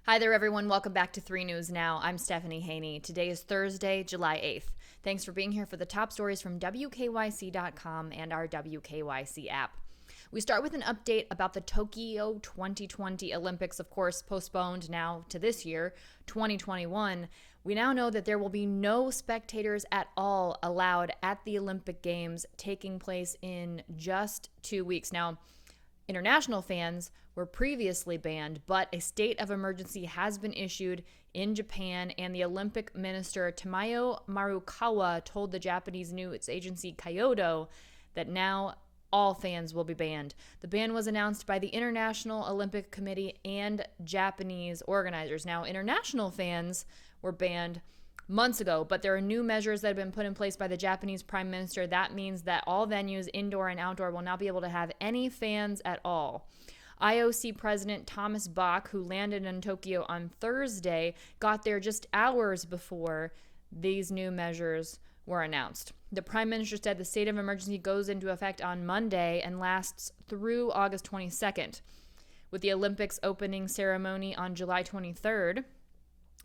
Hi there, everyone. Welcome back to 3 News Now. I'm Stephanie Haney. Today is Thursday, July 8th. Thanks for being here for the top stories from WKYC.com and our WKYC app. We start with an update about the Tokyo 2020 Olympics, of course, postponed now to this year, 2021. We now know that there will be no spectators at all allowed at the Olympic Games taking place in just 2 weeks. Now, international fans were previously banned, but a state of emergency has been issued in Japan, and the Olympic minister Tamayo Marukawa told the Japanese news agency Kyodo that now all fans will be banned. The ban was announced by the International Olympic Committee and Japanese organizers. Now, international fans were banned months ago, but there are new measures that have been put in place by the Japanese Prime Minister. That means that all venues, indoor and outdoor, will not be able to have any fans at all. IOC President Thomas Bach, who landed in Tokyo on Thursday, got there just hours before these new measures were announced. The Prime Minister said the state of emergency goes into effect on Monday and lasts through August 22nd, with the Olympics opening ceremony on July 23rd.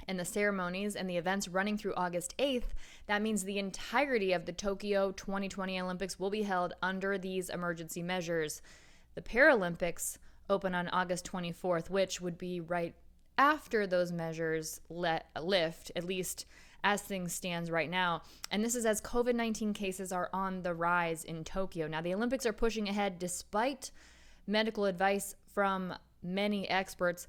And the ceremonies and the events running through August 8th, that means the entirety of the Tokyo 2020 Olympics will be held under these emergency measures. The Paralympics open on August 24th, which would be right after those measures lift, at least as things stands right now. And this is as COVID-19 cases are on the rise in Tokyo. Now, the Olympics are pushing ahead despite medical advice from many experts.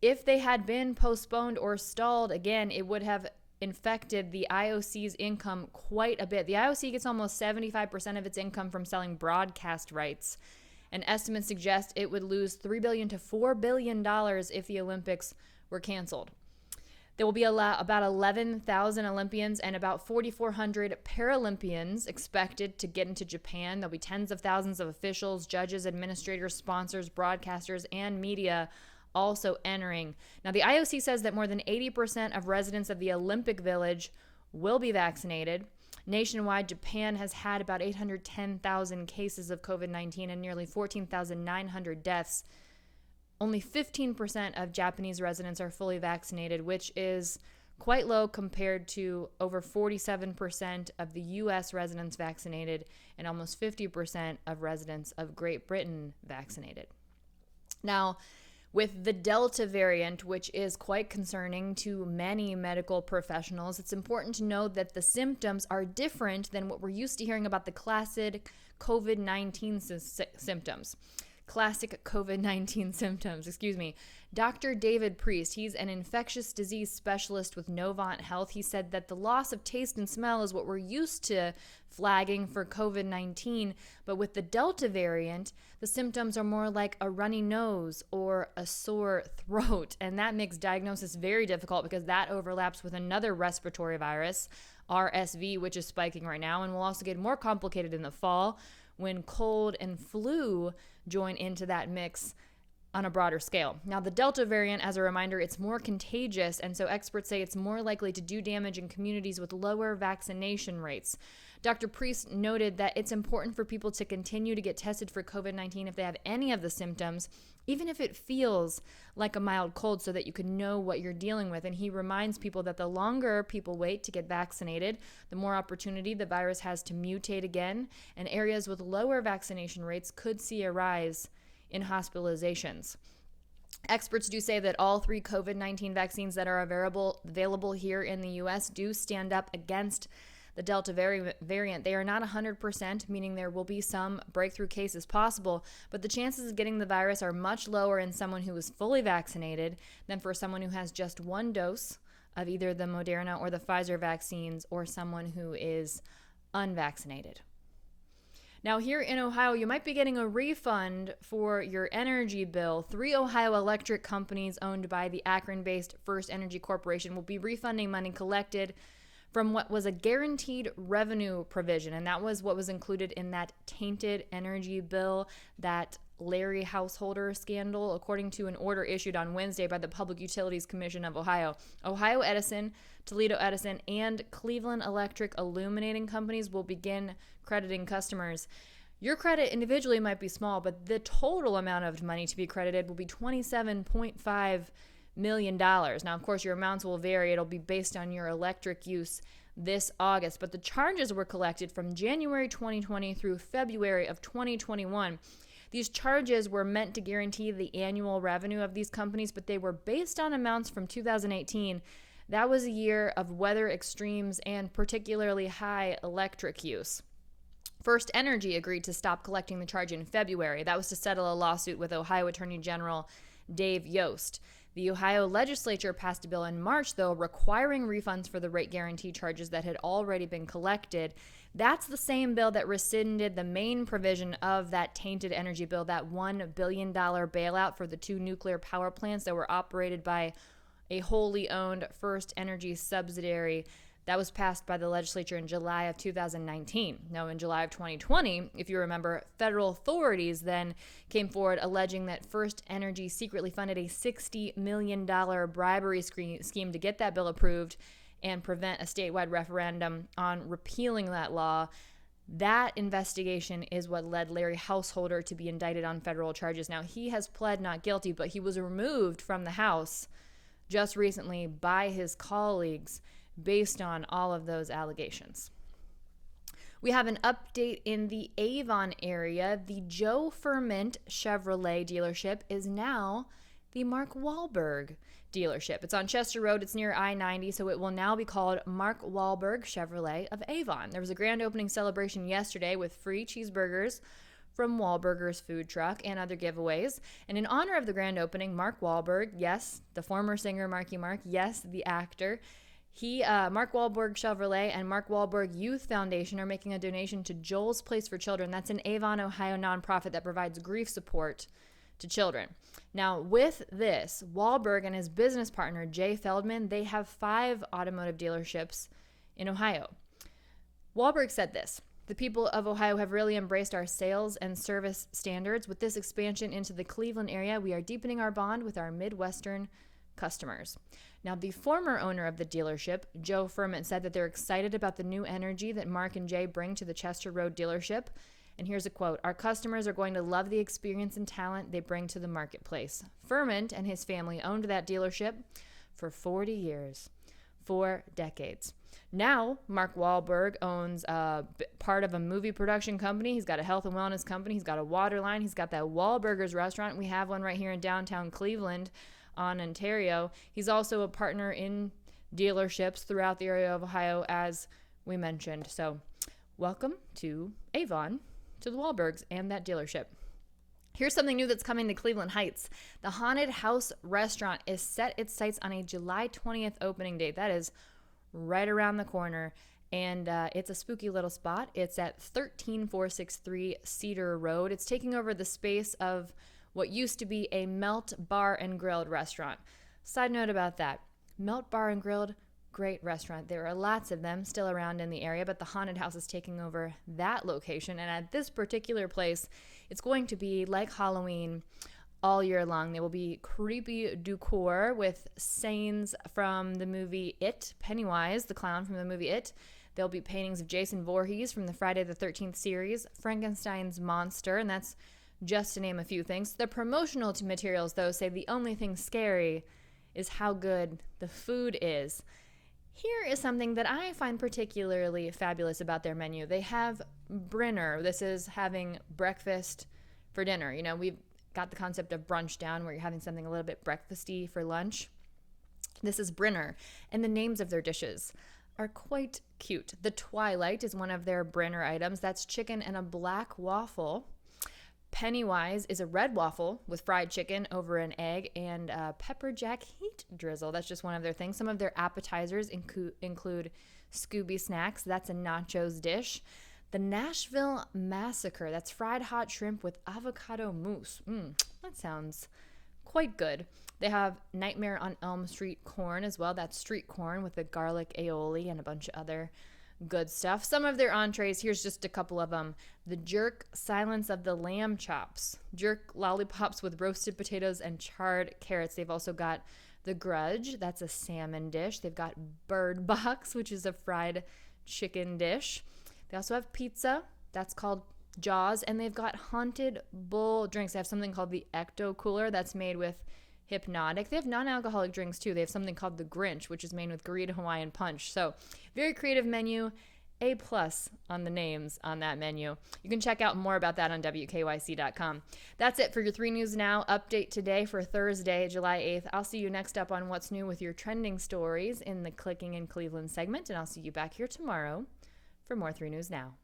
If they had been postponed or stalled, again, it would have infected the IOC's income quite a bit. The IOC gets almost 75% of its income from selling broadcast rights. And estimates suggest it would lose $3 billion to $4 billion if the Olympics were canceled. There will be about 11,000 Olympians and about 4,400 Paralympians expected to get into Japan. There'll be tens of thousands of officials, judges, administrators, sponsors, broadcasters, and media also entering. Now, the IOC says that more than 80% of residents of the Olympic Village will be vaccinated. Nationwide, Japan has had about 810,000 cases of COVID-19 and nearly 14,900 deaths. Only 15% of Japanese residents are fully vaccinated, which is quite low compared to over 47% of the U.S. residents vaccinated and almost 50% of residents of Great Britain vaccinated. Now, with the Delta variant, which is quite concerning to many medical professionals, it's important to know that the symptoms are different than what we're used to hearing about the classic COVID-19 symptoms. Classic COVID-19 symptoms, Dr. David Priest, he's an infectious disease specialist with Novant Health. He said that the loss of taste and smell is what we're used to flagging for COVID-19, but with the Delta variant, the symptoms are more like a runny nose or a sore throat, and that makes diagnosis very difficult because that overlaps with another respiratory virus, RSV, which is spiking right now and will also get more complicated in the fall when cold and flu join into that mix on a broader scale. Now, the Delta variant, as a reminder, it's more contagious, and so experts say it's more likely to do damage in communities with lower vaccination rates. Dr. Priest noted that it's important for people to continue to get tested for COVID-19 if they have any of the symptoms, even if it feels like a mild cold, so that you can know what you're dealing with. And he reminds people that the longer people wait to get vaccinated, the more opportunity the virus has to mutate again, and areas with lower vaccination rates could see a rise in hospitalizations. Experts do say that all 3 COVID-19 vaccines that are available here in the U.S. do stand up against the Delta variant. They are not 100%, meaning there will be some breakthrough cases possible, but the chances of getting the virus are much lower in someone who is fully vaccinated than for someone who has just one dose of either the Moderna or the Pfizer vaccines, or someone who is unvaccinated. Now, here in Ohio, you might be getting a refund for your energy bill. 3 Ohio electric companies owned by the Akron-based First Energy Corporation will be refunding money collected from what was a guaranteed revenue provision, and that was what was included in that tainted energy bill, that Larry Householder scandal, according to an order issued on Wednesday by the Public Utilities Commission of Ohio. Ohio Edison, Toledo Edison, and Cleveland Electric illuminating companies will begin crediting customers. Your credit individually might be small, but the total amount of money to be credited will be $27.5 million. Now, of course, your amounts will vary. It'll be based on your electric use this August, but the charges were collected from January 2020 through February of 2021. These charges were meant to guarantee the annual revenue of these companies, but they were based on amounts from 2018. That was a year of weather extremes and particularly high electric use. First Energy agreed to stop collecting the charge in February. That was to settle a lawsuit with Ohio Attorney General Dave Yost. The Ohio legislature passed a bill in March, though, requiring refunds for the rate guarantee charges that had already been collected. That's the same bill that rescinded the main provision of that tainted energy bill, that $1 billion bailout for the 2 nuclear power plants that were operated by a wholly owned First Energy subsidiary. That was passed by the legislature in July of 2019. Now, in July of 2020, if you remember, federal authorities then came forward alleging that First Energy secretly funded a $60 million bribery scheme to get that bill approved and prevent a statewide referendum on repealing that law. That investigation is what led Larry Householder to be indicted on federal charges. Now, he has pled not guilty, but he was removed from the House just recently by his colleagues based on all of those allegations. We have an update in the Avon area. The Joe Ferment Chevrolet dealership is now the Mark Wahlberg dealership. It's on Chester Road. It's near I-90, so it will now be called Mark Wahlberg Chevrolet of Avon. There was a grand opening celebration yesterday with free cheeseburgers from Wahlburgers food truck and other giveaways. And in honor of the grand opening, Mark Wahlberg, yes, the former singer Marky Mark, yes, the actor, Mark Wahlberg Chevrolet and Mark Wahlberg Youth Foundation are making a donation to Joel's Place for Children. That's an Avon, Ohio nonprofit that provides grief support to children. Now, with this, Wahlberg and his business partner, Jay Feldman, they have 5 automotive dealerships in Ohio. Wahlberg said this: "The people of Ohio have really embraced our sales and service standards. With this expansion into the Cleveland area, we are deepening our bond with our Midwestern customers." Now, the former owner of the dealership, Joe Ferment, said that they're excited about the new energy that Mark and Jay bring to the Chester Road dealership. And here's a quote: "Our customers are going to love the experience and talent they bring to the marketplace." Ferment and his family owned that dealership for 40 years, 4 decades. Now, Mark Wahlberg owns part of a movie production company. He's got a health and wellness company. He's got a water line. He's got that Wahlburgers restaurant. We have one right here in downtown Cleveland on Ontario. He's also a partner in dealerships throughout the area of Ohio, as we mentioned. So welcome to Avon, to the Wahlbergs and that dealership. Here's something new that's coming to Cleveland Heights. The Haunted House restaurant is set its sights on a July 20th opening date. That is right around the corner, and it's a spooky little spot. It's at 13463 Cedar Road. It's taking over the space of what used to be a Melt Bar and Grilled restaurant. Side note about that, Melt Bar and Grilled, great restaurant. There are lots of them still around in the area, but the Haunted House is taking over that location. And at this particular place, it's going to be like Halloween all year long. There will be creepy decor with scenes from the movie It, Pennywise, the clown from the movie It. There'll be paintings of Jason Voorhees from the Friday the 13th series, Frankenstein's monster, and that's just to name a few things. The promotional materials, though, say the only thing scary is how good the food is. Here is something that I find particularly fabulous about their menu. They have Brinner. This is having breakfast for dinner. You know, we've got the concept of brunch down where you're having something a little bit breakfasty for lunch. This is Brinner, and the names of their dishes are quite cute. The Twilight is one of their Brinner items. That's chicken and a black waffle. Pennywise is a red waffle with fried chicken over an egg and pepper jack heat drizzle. That's just one of their things. Some of their appetizers include Scooby Snacks. That's a nachos dish. The Nashville Massacre. That's fried hot shrimp with avocado mousse. That sounds quite good. They have Nightmare on Elm Street corn as well. That's street corn with a garlic aioli and a bunch of other good stuff. Some of their entrees, here's just a couple of them. The Jerk Silence of the Lamb Chops. Jerk lollipops with roasted potatoes and charred carrots. They've also got the Grudge. That's a salmon dish. They've got Bird Box, which is a fried chicken dish. They also have pizza. That's called Jaws. And they've got Haunted Bull drinks. They have something called the Ecto Cooler that's made with Hypnotic. They have non-alcoholic drinks too. They have something called the Grinch, which is made with Garita Hawaiian Punch. So very creative menu. A+ on the names on that menu. You can check out more about that on WKYC.com. That's it for your 3 News Now update today for Thursday, July 8th. I'll see you next up on What's New with your trending stories in the Clicking in Cleveland segment, and I'll see you back here tomorrow for more 3 News Now.